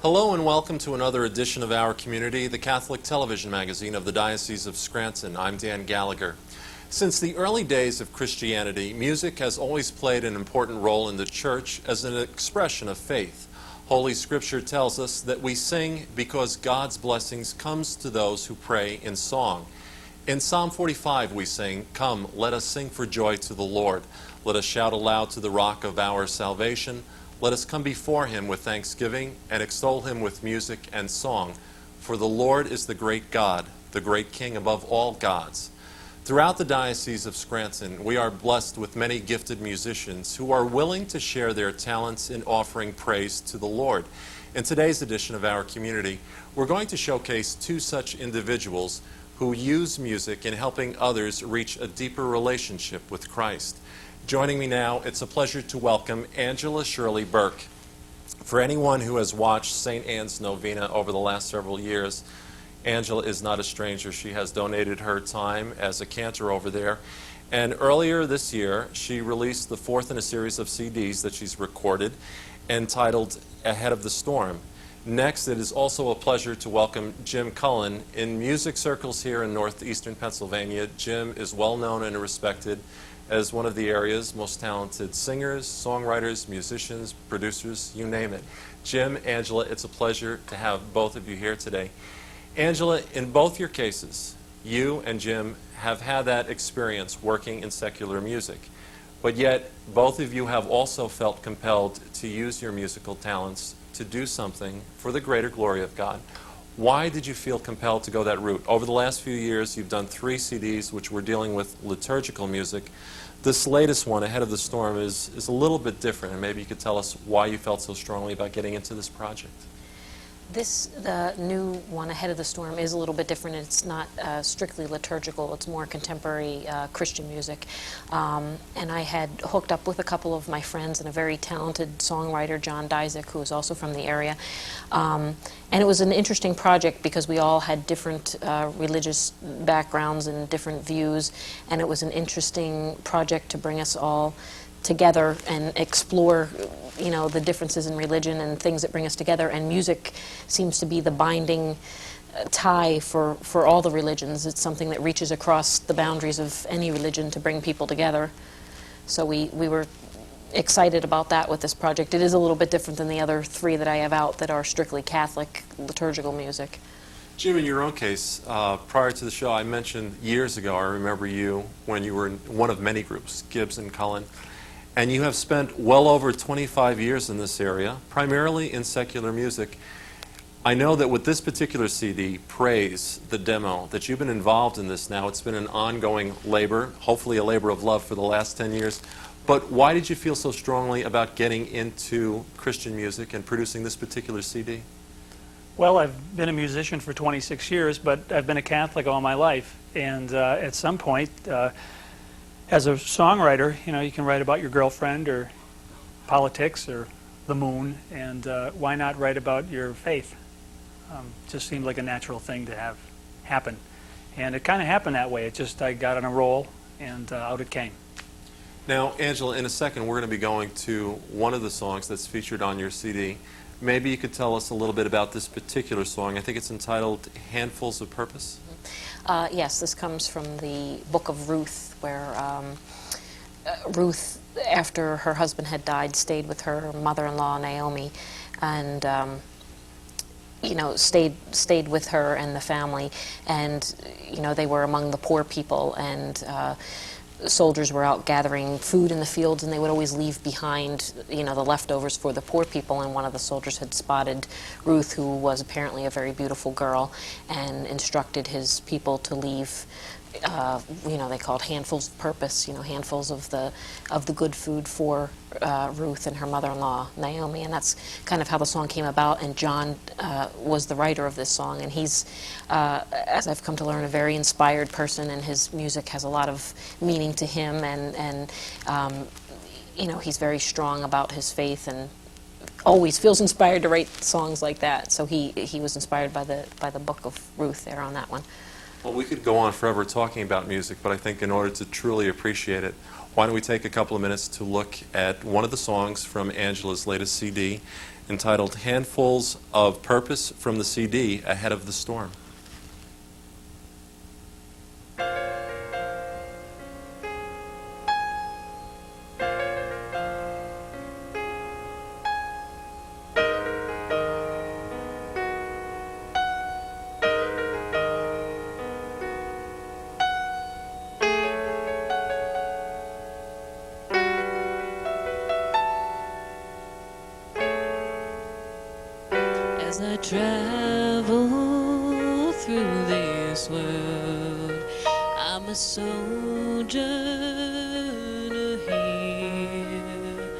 Hello and welcome to another edition of Our Community, the Catholic television magazine of the Diocese of Scranton. I'm Dan Gallagher. Since the early days of Christianity, music has always played an important role in the Church as an expression of faith. Holy Scripture tells us that we sing because God's blessings comes to those who pray in song. In Psalm 45 we sing, "Come, let us sing for joy to the Lord. Let us shout aloud to the rock of our salvation. Let us come before him with thanksgiving and extol him with music and song. For the Lord is the great God, the great King above all gods." Throughout the Diocese of Scranton, we are blessed with many gifted musicians who are willing to share their talents in offering praise to the Lord. In today's edition of Our Community, we're going to showcase two such individuals who use music in helping others reach a deeper relationship with Christ. Joining me now, it's a pleasure to welcome Angela Shirley Burke. For anyone who has watched St. Anne's Novena over the last several years, Angela is not a stranger. She has donated her time as a cantor over there. And earlier this year, she released the fourth in a series of CDs that she's recorded, entitled Ahead of the Storm. Next, it is also a pleasure to welcome Jim Cullen. In music circles here in northeastern Pennsylvania, Jim is well known and respected as one of the area's most talented singers, songwriters, musicians, producers, you name it. Jim, Angela, it's a pleasure to have both of you here today. Angela, in both your cases, you and Jim have had that experience working in secular music, but yet both of you have also felt compelled to use your musical talents to do something for the greater glory of God. Why did you feel compelled to go that route? Over the last few years, you've done 3 CDs which were dealing with liturgical music. This latest one, Ahead of the Storm, is a little bit different, and maybe you could tell us why you felt so strongly about getting into this project. The new one, Ahead of the Storm, is a little bit different. It's not strictly liturgical. It's more contemporary Christian music. And I had hooked up with a couple of my friends and a very talented songwriter, John Dizik, who is also from the area. And it was an interesting project because we all had different religious backgrounds and different views. And it was an interesting project to bring us all together and explore, you know, the differences in religion and things that bring us together. And music seems to be the binding tie for all the religions. It's something that reaches across the boundaries of any religion to bring people together. So we were excited about that with this project. It is a little bit different than the other 3 that I have out that are strictly Catholic liturgical music. Jim, in your own case, prior to the show, I mentioned years ago, I remember you when you were in one of many groups, Gibbs and Cullen. And you have spent well over 25 years in this area, primarily in secular music. I know that with this particular CD, Praise, the demo, that you've been involved in this now. It's been an ongoing labor, hopefully a labor of love for the last 10 years. But why did you feel so strongly about getting into Christian music and producing this particular CD? Well, I've been a musician for 26 years, but I've been a Catholic all my life. And at some point, as a songwriter, you know, you can write about your girlfriend or politics or the moon, and why not write about your faith? Just seemed like a natural thing to have happen. And it kind of happened that way. It just, I got on a roll, and out it came. Now, Angela, in a second, we're going to be going to one of the songs that's featured on your CD. Maybe you could tell us a little bit about this particular song. I think it's entitled Handfuls of Purpose. Yes, this comes from the book of Ruth, where Ruth, after her husband had died, stayed with her mother-in-law, Naomi, and you know, stayed with her and the family. And you know, they were among the poor people, and soldiers were out gathering food in the fields, and they would always leave behind, you know, the leftovers for the poor people. And one of the soldiers had spotted Ruth, who was apparently a very beautiful girl, and instructed his people to leave, you know, they called handfuls of purpose, you know, handfuls of the good food for Ruth and her mother-in-law, Naomi. And that's kind of how the song came about. And John was the writer of this song, and he's, as I've come to learn, a very inspired person, and his music has a lot of meaning to him, and you know, he's very strong about his faith and always feels inspired to write songs like that. So he was inspired by the book of Ruth there on that one. Well, we could go on forever talking about music, but I think in order to truly appreciate it, why don't we take a couple of minutes to look at one of the songs from Angela's latest CD entitled Handfuls of Purpose from the CD, Ahead of the Storm. As I travel through this world, I'm a sojourner here.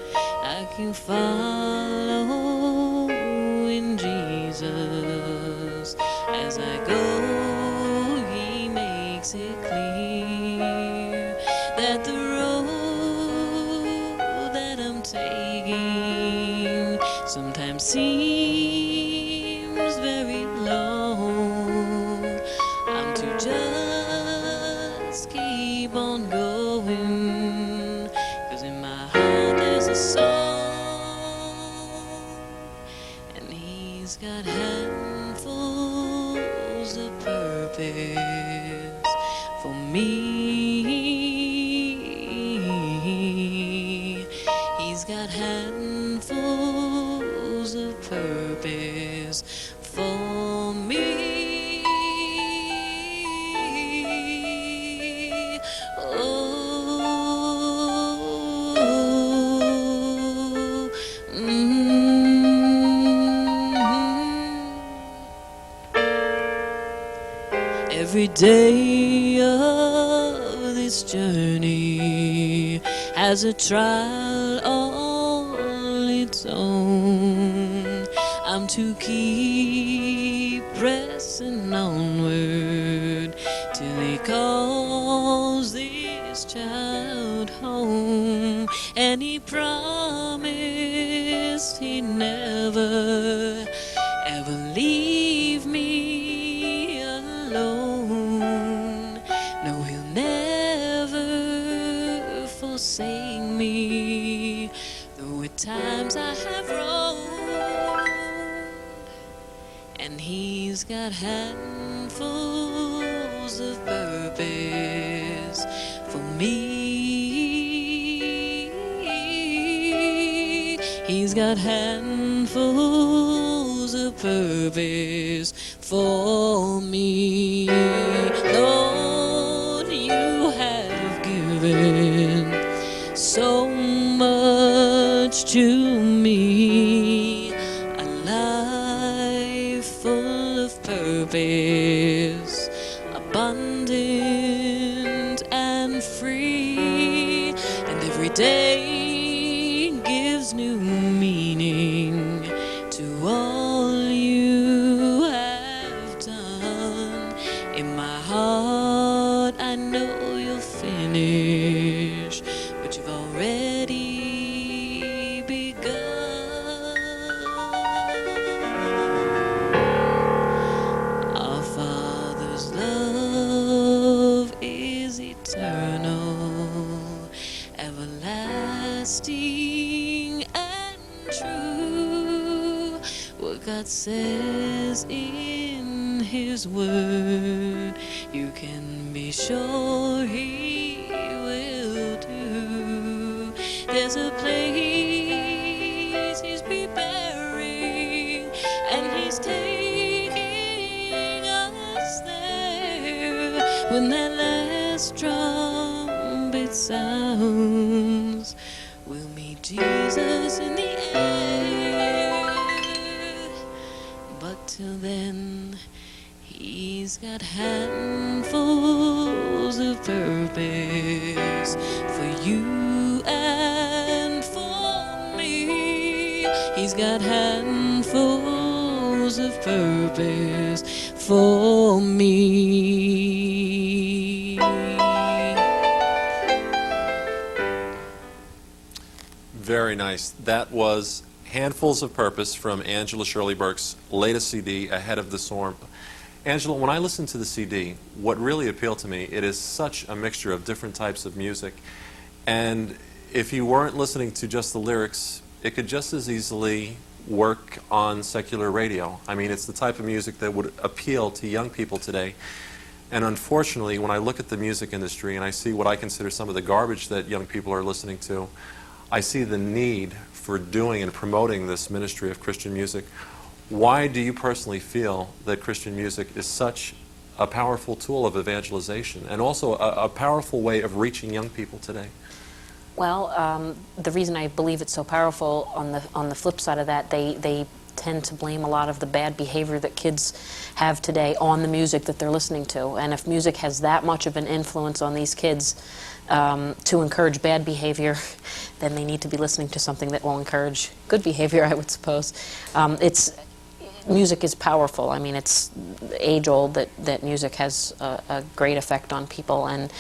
I can follow in Jesus. As I go, He makes it clear that the road that I'm taking sometimes seems very long. I'm to just keep on going, 'cause in my heart there's a song, and He's got handfuls of purpose for me. He's got handfuls of purpose for me. Oh, Every day of this journey has a trial all its own. I'm to keep pressing onward till He calls this child home. And He promised He'd never ever leave me alone. No, He'll never forsake me, though at times I have roamed. And He's got handfuls of purpose for me. He's got handfuls of purpose for me. Lord, You have given so much to me, a life full of purpose, abundant and free, and every day gives new meaning to all You have done. In my heart I know You'll finish what You've already begun. Our Father's love is eternal, everlasting and true. What God says in His word, you can be sure He will do. There's a place He's preparing, and He's taking us there. When that last trumpet sounds, we'll meet Jesus in the air. But till then, He's got handfuls of purpose for you and for me. He's got handfuls of purpose for me. Very nice. That was Handfuls of Purpose from Angela Shirley Burke's latest CD, Ahead of the Storm. Angela, when I listened to the CD, what really appealed to me, it is such a mixture of different types of music. And if you weren't listening to just the lyrics, it could just as easily work on secular radio. I mean, it's the type of music that would appeal to young people today. And unfortunately, when I look at the music industry and I see what I consider some of the garbage that young people are listening to, I see the need for doing and promoting this ministry of Christian music. Why do you personally feel that Christian music is such a powerful tool of evangelization and also a powerful way of reaching young people today? Well, the reason I believe it's so powerful, on the flip side of that, they tend to blame a lot of the bad behavior that kids have today on the music that they're listening to. And if music has that much of an influence on these kids to encourage bad behavior, then they need to be listening to something that will encourage good behavior, I would suppose. Music is powerful. I mean, it's age-old that music has a great effect on people. And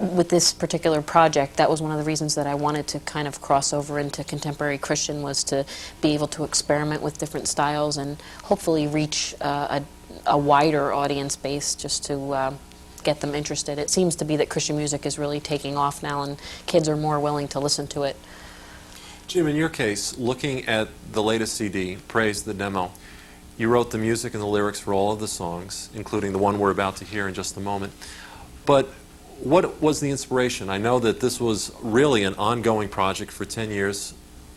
with this particular project, that was one of the reasons that I wanted to kind of cross over into contemporary Christian, was to be able to experiment with different styles and hopefully reach a wider audience base, just to get them interested. It seems to be that Christian music is really taking off now, and kids are more willing to listen to it. Jim, in your case, looking at the latest CD, Praise the Demo, you wrote the music and the lyrics for all of the songs, including the one we're about to hear in just a moment. But what was the inspiration? I know that this was really an ongoing project for 10 years.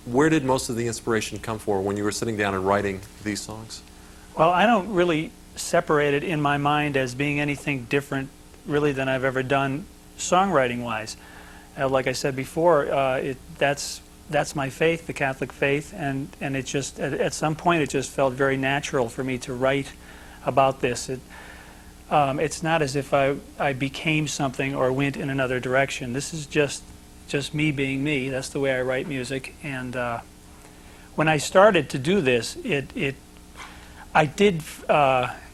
Where did most of the inspiration come from when you were sitting down and writing these songs? Well, I don't really separate it in my mind as being anything different really than I've ever done songwriting-wise. Like I said before, that's my faith, the Catholic faith, and it just, at some point, it just felt very natural for me to write about this. It's not as if I became something or went in another direction. This is just me being me. That's the way I write music. And when I started to do this, I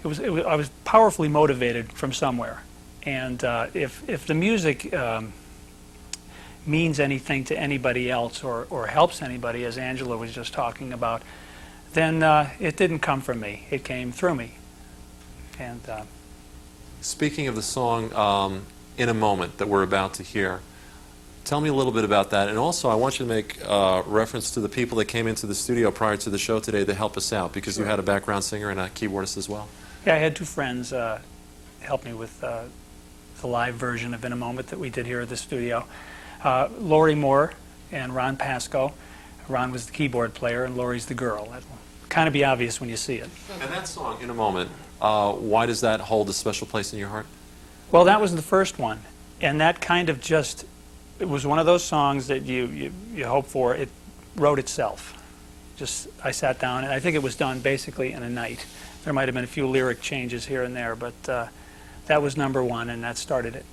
was powerfully motivated from somewhere. And if the music means anything to anybody else or helps anybody, as Angela was just talking about, then it didn't come from me. It came through me. And speaking of the song In a Moment that we're about to hear, tell me a little bit about that. And also, I want you to make reference to the people that came into the studio prior to the show today to help us out, because you had a background singer and a keyboardist as well. Yeah, I had two friends help me with the live version of In a Moment that we did here at the studio. Moore and Ron Pascoe. Ron was the keyboard player and Lori's the girl. That will kind of be obvious when you see it. And that song, In a Moment, why does that hold a special place in your heart? Well, that was the first one. And that kind of just, it was one of those songs that you hope for. It wrote itself. Just, I sat down, and I think it was done basically in a night. There might have been a few lyric changes here and there, but that was number one, and that started it.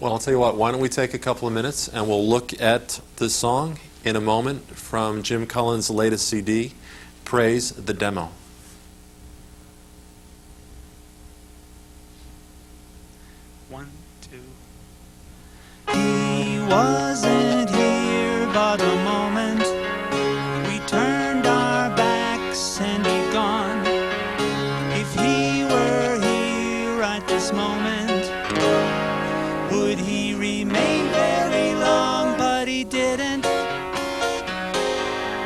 Well, I'll tell you what, why don't we take a couple of minutes and we'll look at the song In a Moment from Jim Cullen's latest CD, Praise the Demo. One, two. He wasn't here but a moment. We turned our backs and he'd gone. If he were here right this moment, would he remain very long? But he didn't.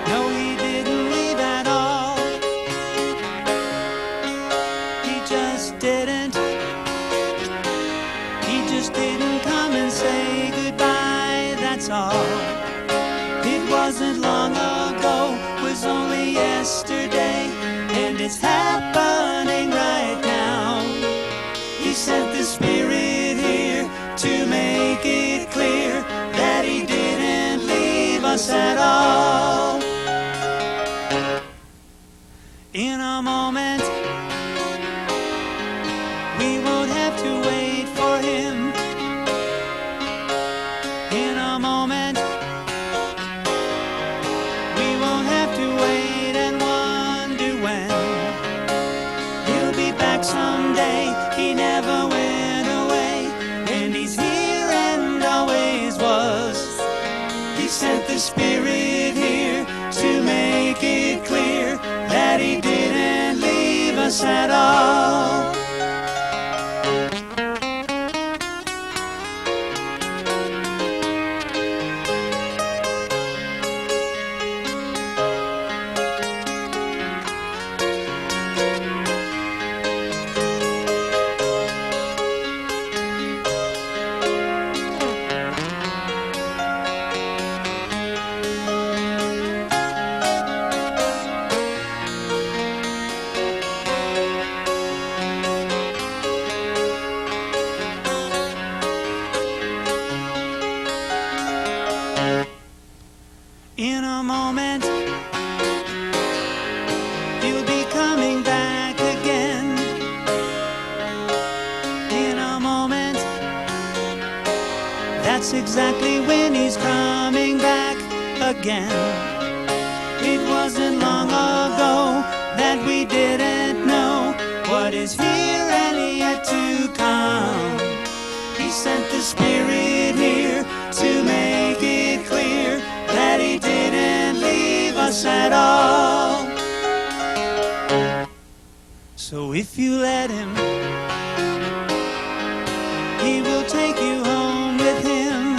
No, he didn't leave at all. He just didn't. He just didn't come and say goodbye, that's all. It wasn't long ago, was only yesterday, and it's happening right now. He sent the Spirit here to make it clear that he didn't leave us at all. In a moment, we won't have to wait for him. In a moment, we won't have to wait and wonder when. He'll be back someday, he never went away, and he's here and always was. He sent the Spirit here to make it clear that he didn't leave us at all. exactly when he's coming back again. It wasn't long ago that we didn't know what is here and yet to come. He sent the Spirit here to make it clear that he didn't leave us at all. So if you let him, he will take you home with him.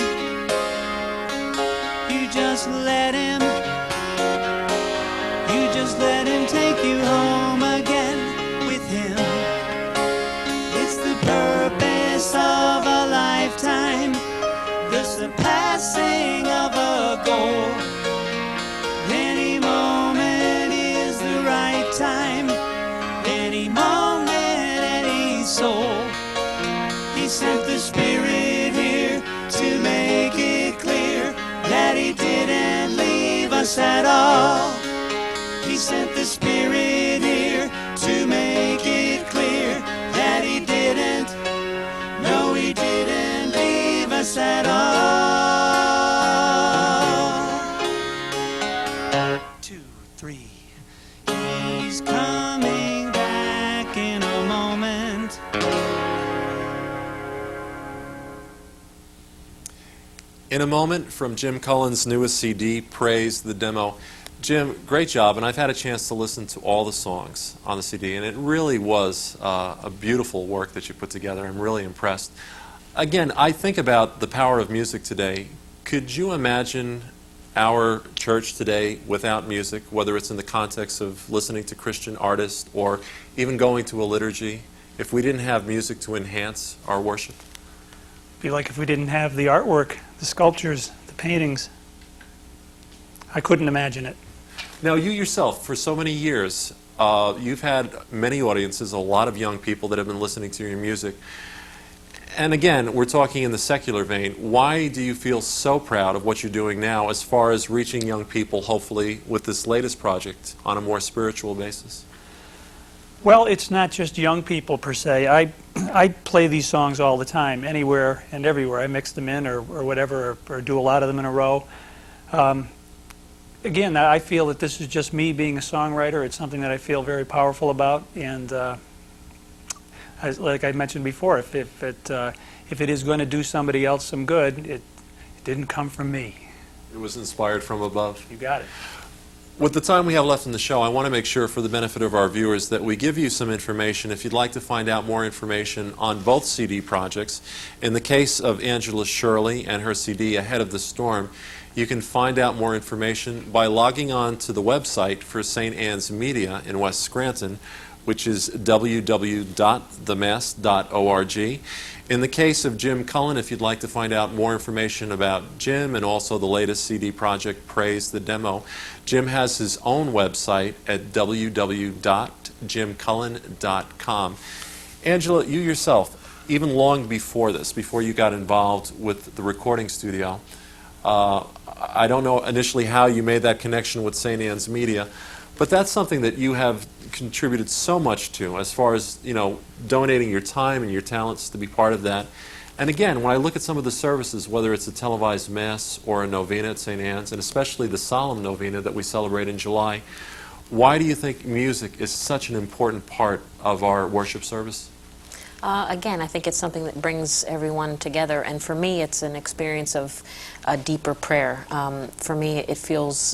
You just let him, you just let him take you home again with him. It's the purpose of a lifetime, the surpassing of a goal. Any moment is the right time, any moment, any soul. He sent the Spirit here to make it clear that he didn't leave us at all. He sent the Spirit here to make it clear that he didn't, no, he didn't leave us at all. 2, 3. He's coming back in a moment. In a Moment from Jim Cullen's newest CD, Praise the Demo. Jim, great job, and I've had a chance to listen to all the songs on the CD, and it really was a beautiful work that you put together. I'm really impressed. Again, I think about the power of music today. Could you imagine our church today without music, whether it's in the context of listening to Christian artists or even going to a liturgy, if we didn't have music to enhance our worship? It'd be like if we didn't have the artwork, the sculptures, the paintings. I couldn't imagine it. Now, you yourself, for so many years, you've had many audiences, a lot of young people that have been listening to your music. And again, we're talking in the secular vein. Why do you feel so proud of what you're doing now as far as reaching young people, hopefully, with this latest project on a more spiritual basis? Well, it's not just young people per se. I play these songs all the time, anywhere and everywhere. I mix them in or whatever, or do a lot of them in a row. Again, I feel that this is just me being a songwriter. It's something that I feel very powerful about, and like I mentioned before, if it is going to do somebody else some good, it didn't come from me. It was inspired from above. You got it. With the time we have left in the show, I want to make sure, for the benefit of our viewers, that we give you some information if you'd like to find out more information on both CD projects. In the case of Angela Shirley and her CD, Ahead of the Storm, you can find out more information by logging on to the website for St. Anne's Media in West Scranton, which is www.themass.org. In the case of Jim Cullen, if you'd like to find out more information about Jim and also the latest CD project, Praise the Demo, Jim has his own website at www.jimcullen.com. Angela, you yourself, even long before this, before you got involved with the recording studio, I don't know initially how you made that connection with St. Anne's Media, but that's something that you have contributed so much to, as far as, you know, donating your time and your talents to be part of that. And again, when I look at some of the services, whether it's a televised Mass or a novena at St. Anne's, and especially the solemn novena that we celebrate in July, why do you think music is such an important part of our worship service? Again, I think it's something that brings everyone together, and for me it's an experience of a deeper prayer. For me it feels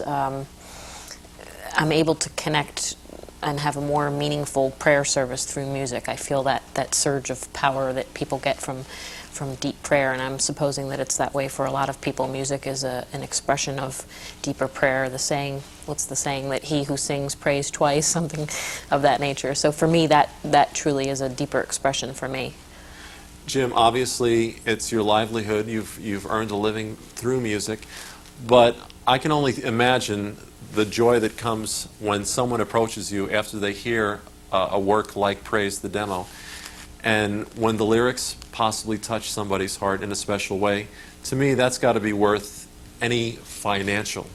I'm able to connect and have a more meaningful prayer service through music. I feel that surge of power that people get from deep prayer, and I'm supposing that it's that way for a lot of people. Music is an expression of deeper prayer. What's the saying, that he who sings prays twice, something of that nature. So for me, that truly is a deeper expression for me. Jim, obviously it's your livelihood. You've earned a living through music, but I can only imagine the joy that comes when someone approaches you after they hear a work like Praise the Demo, and when the lyrics possibly touch somebody's heart in a special way. To me, that's got to be worth any financial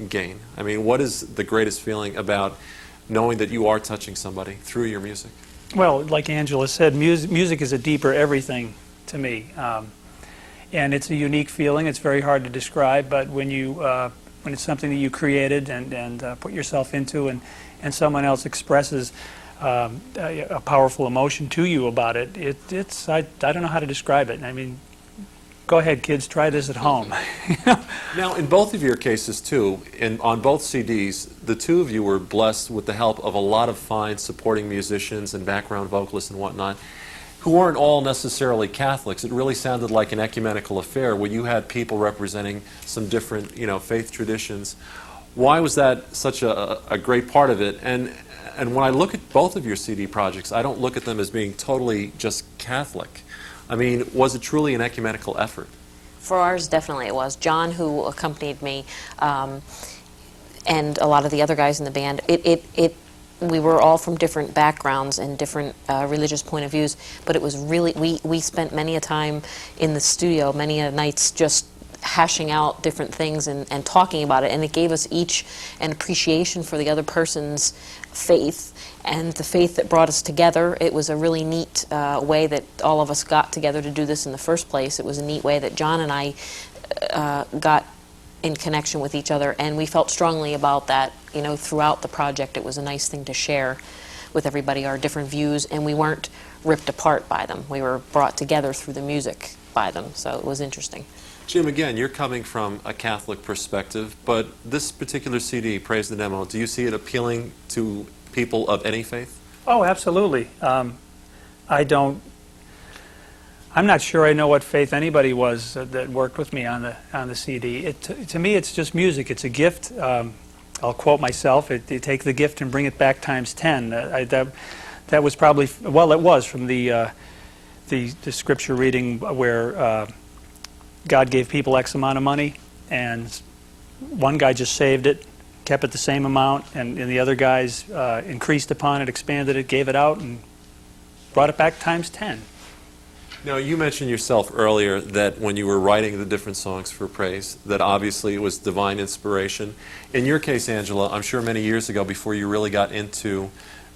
gain. I mean, what is the greatest feeling about knowing that you are touching somebody through your music? Well, like Angela said, music is a deeper everything to me. and it's a unique feeling. It's very hard to describe, but when it's something that you created and put yourself into, and someone else expresses a powerful emotion to you about it, I don't know how to describe it. I mean, go ahead, kids, try this at home. Now, in both of your cases, too, on both CDs, the two of you were blessed with the help of a lot of fine supporting musicians and background vocalists and whatnot, who weren't all necessarily Catholics. It really sounded like an ecumenical affair where you had people representing some different, faith traditions. Why was that such a great part of it? And when I look at both of your CD projects, I don't look at them as being totally just Catholic. I mean, was it truly an ecumenical effort? For ours, definitely it was. John, who accompanied me, and a lot of the other guys in the band, we were all from different backgrounds and different religious point of views, but it was really, we spent many a time in the studio, many a nights just hashing out different things and talking about it, and it gave us each an appreciation for the other person's faith and the faith that brought us together. It was a really neat way that all of us got together to do this in the first place. It was a neat way that John and I got in connection with each other, and we felt strongly about that. Throughout the project, it was a nice thing to share with everybody our different views, and we weren't ripped apart by them. We were brought together through the music by them, so it was interesting. Jim, again, you're coming from a Catholic perspective, but this particular CD, Praise the Demo, do you see it appealing to people of any faith? Oh, absolutely. I'm not sure I know what faith anybody was that worked with me on the CD. To me, it's just music. It's a gift. I'll quote myself: "You take the gift and bring it back times 10." That was probably, well, it was from the scripture reading where God gave people X amount of money, and one guy just saved it, kept it the same amount, and the other guys increased upon it, expanded it, gave it out, and brought it back times 10. Now, you mentioned yourself earlier that when you were writing the different songs for praise, that obviously it was divine inspiration. In your case, Angela, I'm sure many years ago, before you really got into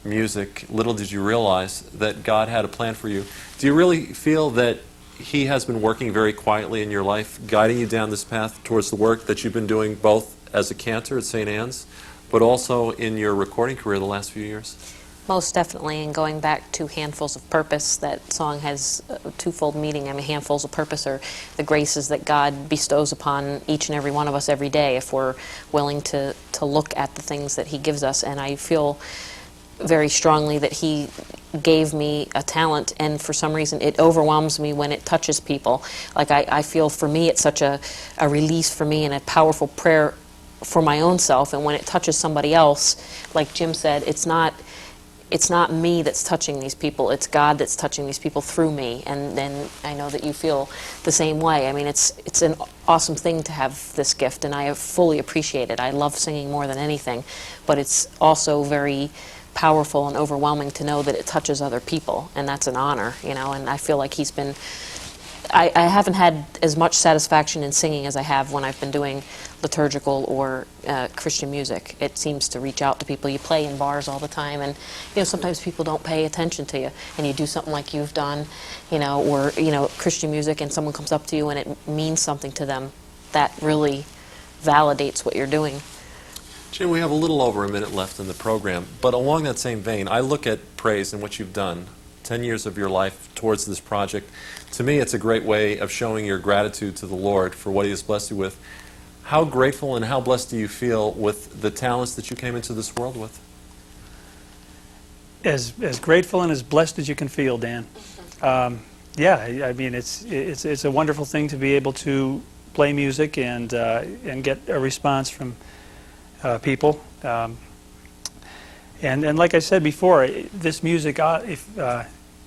music, little did you realize that God had a plan for you. Do you really feel that He has been working very quietly in your life, guiding you down this path towards the work that you've been doing both as a cantor at St. Anne's, but also in your recording career the last few years? Most definitely, and going back to Handfuls of Purpose, that song has a twofold meaning. I mean, handfuls of purpose are the graces that God bestows upon each and every one of us every day if we're willing to look at the things that He gives us. And I feel very strongly that He gave me a talent, and for some reason it overwhelms me when it touches people. Like I feel for me it's such a release for me and a powerful prayer for my own self, and when it touches somebody else, like Jim said, it's not me that's touching these people, it's God that's touching these people through me. And then I know that you feel the same way. I mean, it's an awesome thing to have this gift, and I fully appreciate it. I love singing more than anything, but it's also very powerful and overwhelming to know that it touches other people, and that's an honor, and I feel like He's been... I haven't had as much satisfaction in singing as I have when I've been doing liturgical or Christian music. It seems to reach out to people. You play in bars all the time, and sometimes people don't pay attention to you, and you do something like you've done, or Christian music, and someone comes up to you and it means something to them. That really validates what you're doing. Jim, we have a little over a minute left in the program, but along that same vein, I look at praise and what you've done, 10 years of your life towards this project. To me, it's a great way of showing your gratitude to the Lord for what He has blessed you with. How grateful and how blessed do you feel with the talents that you came into this world with? As grateful and as blessed as you can feel, Dan. Yeah, I mean, it's a wonderful thing to be able to play music and get a response from people. And like I said before, this music,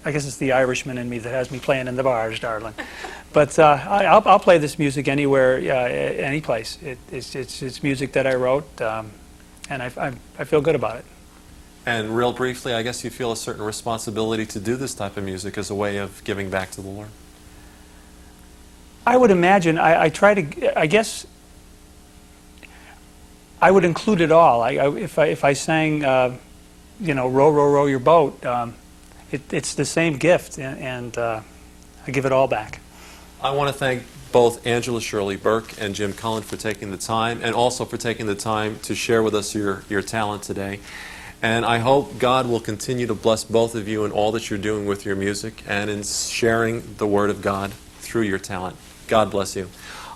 I guess it's the Irishman in me that has me playing in the bars, darling. But I'll play this music anywhere, any place. It's music that I wrote, and I feel good about it. And real briefly, I guess you feel a certain responsibility to do this type of music as a way of giving back to the Lord. I would imagine. I try to. I guess I would include it all. If I sang, row, row, row your boat. It's the same gift, and I give it all back. I want to thank both Angela Shirley Burke and Jim Cullen for taking the time, and also for taking the time to share with us your talent today. And I hope God will continue to bless both of you in all that you're doing with your music and in sharing the Word of God through your talent. God bless you.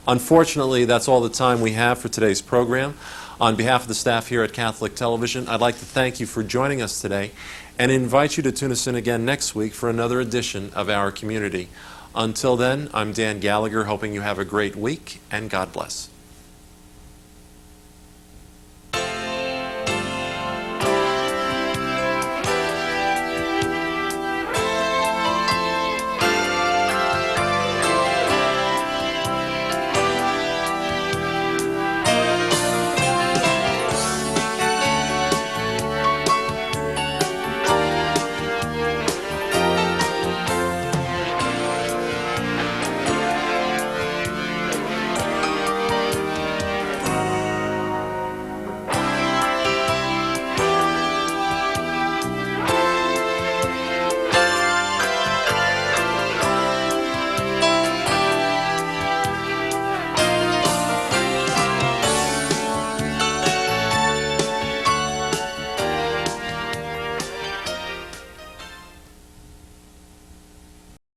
Unfortunately, that's all the time we have for today's program. On behalf of the staff here at Catholic Television, I'd like to thank you for joining us today and invite you to tune us in again next week for another edition of Our Community. Until then, I'm Dan Gallagher, hoping you have a great week, and God bless.